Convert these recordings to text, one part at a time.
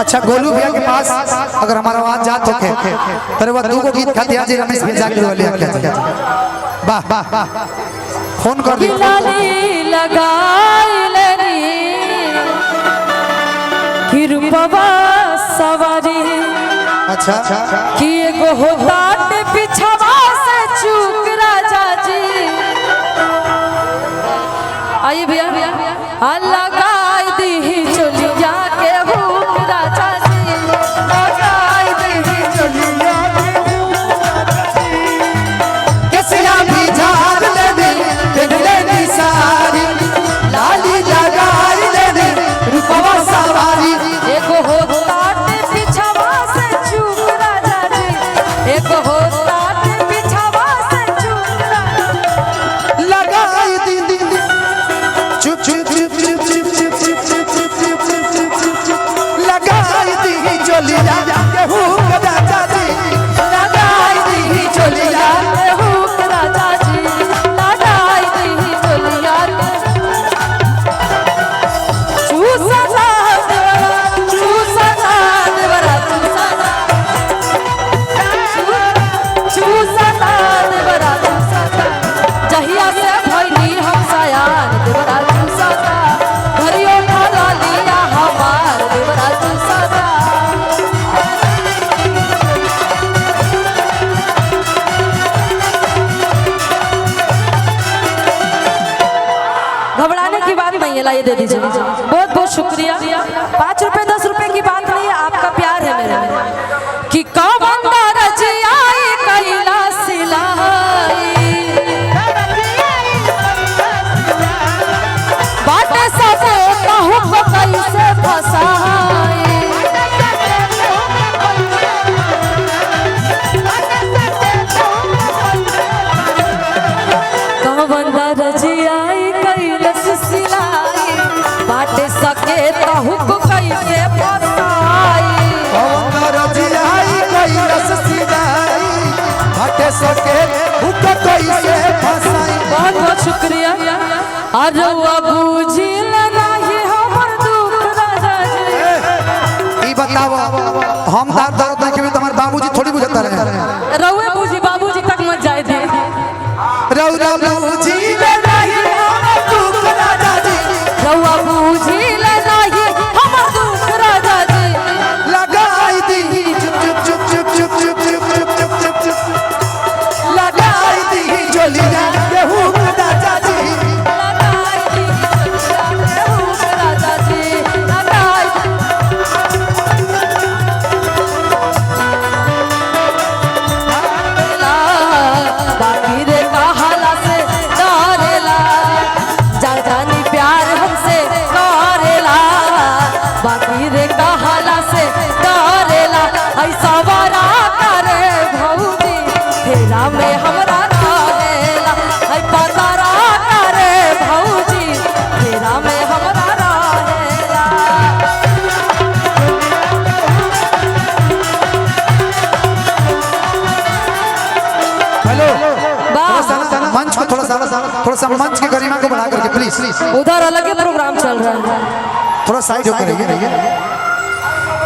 अच्छा गोलू भैया के पास अगर हमारा आवाज जात होके तरे वो दू को गीत खाती आज रमेश भैया के वाले आके वाह वाह फोन कर दी लगाई लेनी कि रूपवा सवारी अच्छा कि एगो होतात पिछवा से चूक राजा जी आइए भैया लगाई दी चलिया के भूख राजा जी लगाई दी चलिया के केसिया भी झाड़ ले दे बिगड़े दी सारी लाली लगाई ले दे रूपवा सवारी एगो होतात पिछवा से चूक राजा जी एगो होतात पिछवा से चूक राजा लगाई दी चुप चुप चुप चुप चुप चुप चुप चुप चुप लगाई दी चलिया के भूख राजा जी लगाई दी चलिया के भूख राजा जी लगाई दी चलिया के चूसना देवरा चूसना देवरा जहिया से भइली हम सयान देवरा चूसना घरियो ढाला लिया हमार देवरा चूसना घबराने की बात नहीं है, लाइए दे दीजिए। बहुत बहुत शुक्रिया। 5 रुपए 10 रुपए की बात नहीं है, आपका प्यार है मेरे में कि कवंदा रजियाई कैला सिलाई बाटे सबे कहू को कैसे फसाई कवंदा रजियाई कैला सिलाई बाटे सके कहू को कैसे फसाई रजियाई कोई रस सिलाई हटे सके उको कैसे फसाई बहुत बहुत शुक्रिया। अरे बूझिल नहीं हमर दुख राजा जी ई बताओ हम दर्द दर्द नहीं के तुम्हारे बाबूजी थोड़ी बुझता रहे रउए बूझी बाबूजी तक मत जाए दे रउ बाबूजी नहीं हमर दुख राजा जी रउआ बूझिल नहीं हमर दुख राजा जी लगाई दी चुप चुप चुप चुप चुप चुप चुप चुप चुप चुप लगाई दी चलिया के भूख राजा जी लगाई दी चलिया के भूख राजा जी लगाई बाकी रे कहाला से डरेला जानी प्यार हमसे करेला बाकी रे कहाला से डरेला ऐसा वारा करे भौजी फेरा में हमरा रहेला ऐ पतारा करे भौजी फेरा में हमरा रहेला हेलो वाह मंच को थोड़ा सा मंच की गरिमा को बढ़ा करके प्लीज उधर अलग ही प्रोग्राम चल रहा है थोड़ा साइड होकर रहिए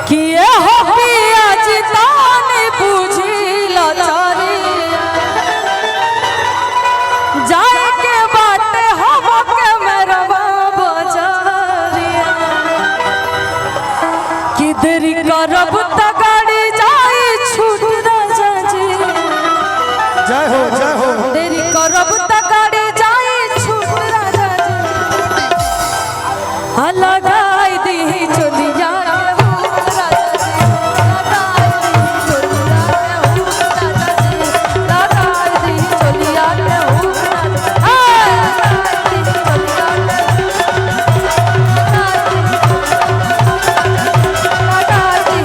कि ये हो पिया जितानी पूछी लाचारी जाए के बाटे हम के मेरवा बजारिया कि देरी करब त गाड़ी जाई छूट राजा जी जय हो देरी करब त गाड़ी जाई छूट राजा जी हाँ लगाई दी चलिया के भूख राजा जी लगाई दी चलिया के भूख राजा जी लगाई दी चलिया के भूख राजा हाँ लगाई दी चलिया के लगाई दी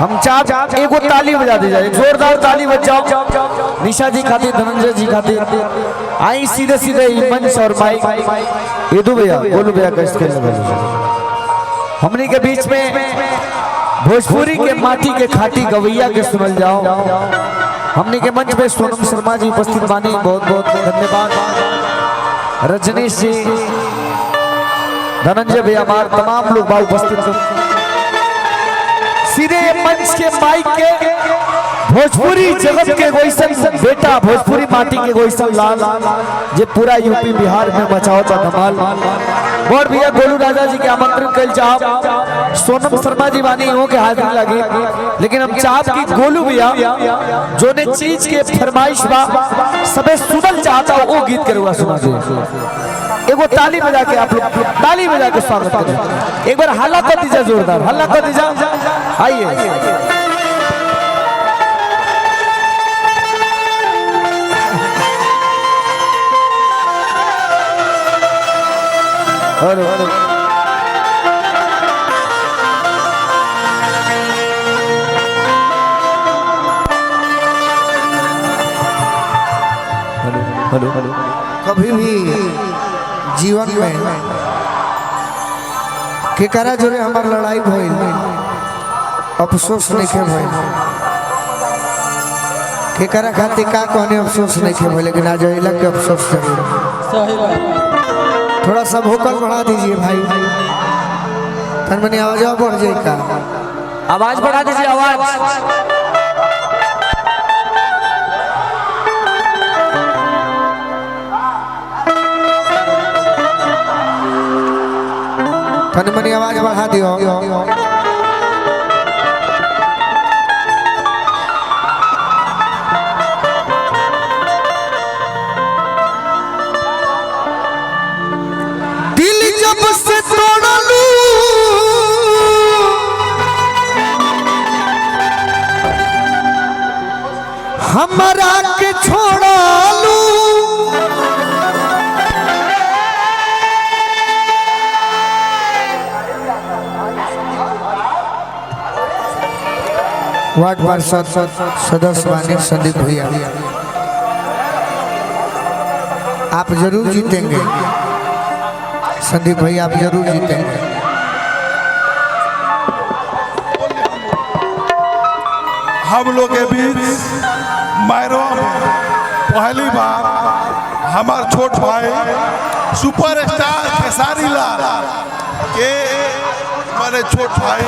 हम चाप एगो ताली बजा दी जाए जोरदार ताली बजाओ निशा जी खातिर धनंजय जी खातिर आई सीधे सीधे मंच और माइक येदू भैया बोलू भैया का स्केल हमनी के बीच में भोजपुरी के माटी के खाटी गवैया के सुनल जाओ हमनी के मंच पे सोनम शर्मा जी उपस्थित बानी बहुत बहुत धन्यवाद रजनीश जी, धनंजय भैया, हमारे तमाम लोग बाहर उपस्थित हैं। सीधे मंच के माइक के भोजपुरी जगत के गोइसन बेटा, भोजपुरी माटी के गोइसन लाल, जे पूरा यूपी बिहार में मचाओ था धमाल। और भैया गोलू राजा जी के आमंत्रित कल चाह, सोनम शर्मा जी बानी हो के हाजिर लगे, लेकिन हम चाह कि गोलू भैया जो ने चीज के फरमाइश बा सबे सुनल चाहता वो गीत करूँगा सुना दे। एगो ताली बजा के आप लोग ताली बजा के स्वागत करें। एक बार हल्ला कर दीजिए, जोरदार हल्ला कर दीजिए। आइए हेलो हेलो हेलो हेलो। कभी भी जीवन में केकरा जोरे हमार लड़ाई भइल अफसोस नहीं के भइल, केकरा खातिर का कहने अफसोस नहीं के भइल, लेकिन आज अइला के अफसोस जरूर। थोड़ा सा भोकल बढ़ा दीजिए भाई, तन मनी आवाज बढ़ जाए का, आवाज बढ़ा दीजिए आवाज। तन मनी आवाज बढ़ा दियो। जब से तोड़ लूं हमरा के छोड़ा लूं, वार्ड पार्षद सदस्य माननीय संदीप भैया, आप जरूर जीतेंगे। संदीप भैया आप जरूर जीतेंगे। हम लोग के बीच मैरवा में पहली बार हमार छोट भाई सुपरस्टार खेसारी लाल के माने छोट भाई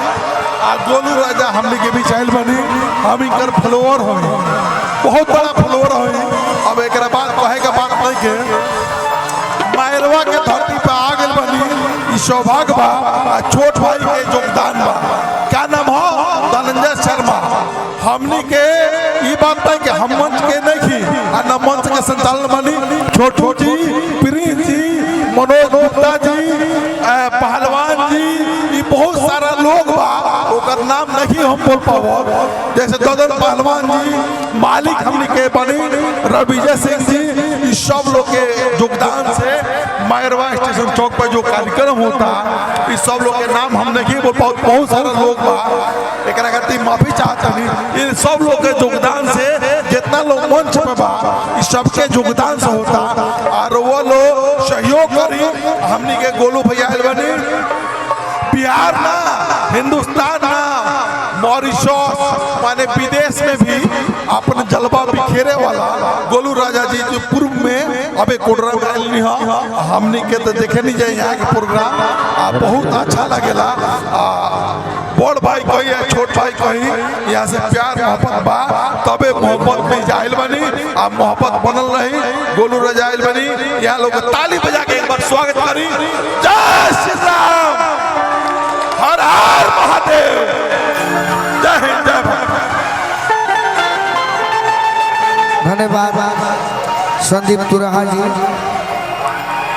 आ गोलू राजा हमने के बीच आयल बनी। हम इनकर फ्लोर हो, बहुत बड़ा फ्लोर हो। अब एक बात कहे के बात नहीं के मैरवा के धरती पे आ गए बनी, सौभाग्य बा। छोट भाई के योगदान बा। क्या नाम हो? धनंजय शर्मा। हमनी के ये बात है कि हम मंच के नहीं न मंच के संचालन बनी। छोटू जी, प्रिंस जी, मनोज गुप्ता जी, पहलवान जी, ये बहुत सारा लोग बा, ओकर नाम नहीं हम बोल पाओ। जैसे ददन पहलवान जी, मालिक हमनी के बनी रविजय सिंह जी, इस सब लोग के योगदान से मैरवा स्टेशन चौक पर जो कार्यक्रम होता, इस सब लोग के नाम हम नहीं बोल पाओ। बहुत सारा लोग बा, एक माफी चाहता नहीं। इन सब लोग के योगदान से जितना लोग मंच पे बा, इस सबके योगदान से होता। और वो लोग सहयोग करी हमनी के गोलू भैया बनी। बिहार ना, हिंदुस्तान ना, मॉरिशस माने विदेश में भी अपने जलवा बिखेरे वाला गोलू राजा जी जो पूर्व में अबे कोडरा में हमनी के तो देखे नहीं जाए यहाँ के प्रोग्राम। बहुत अच्छा लगेला। बड़ भाई कही है, छोट भाई कही, यहाँ से प्यार मोहब्बत बा, तबे मोहब्बत में जाहिल बनी आ मोहब्बत बनल रही। गोलू राजा आइल बनी, यहाँ लोग ताली बजा के एक बार स्वागत करी। जय श्री राम, हर हर महादेव, जय हिंद, जय भारत। धन्यवाद संदीप तुरहा जी।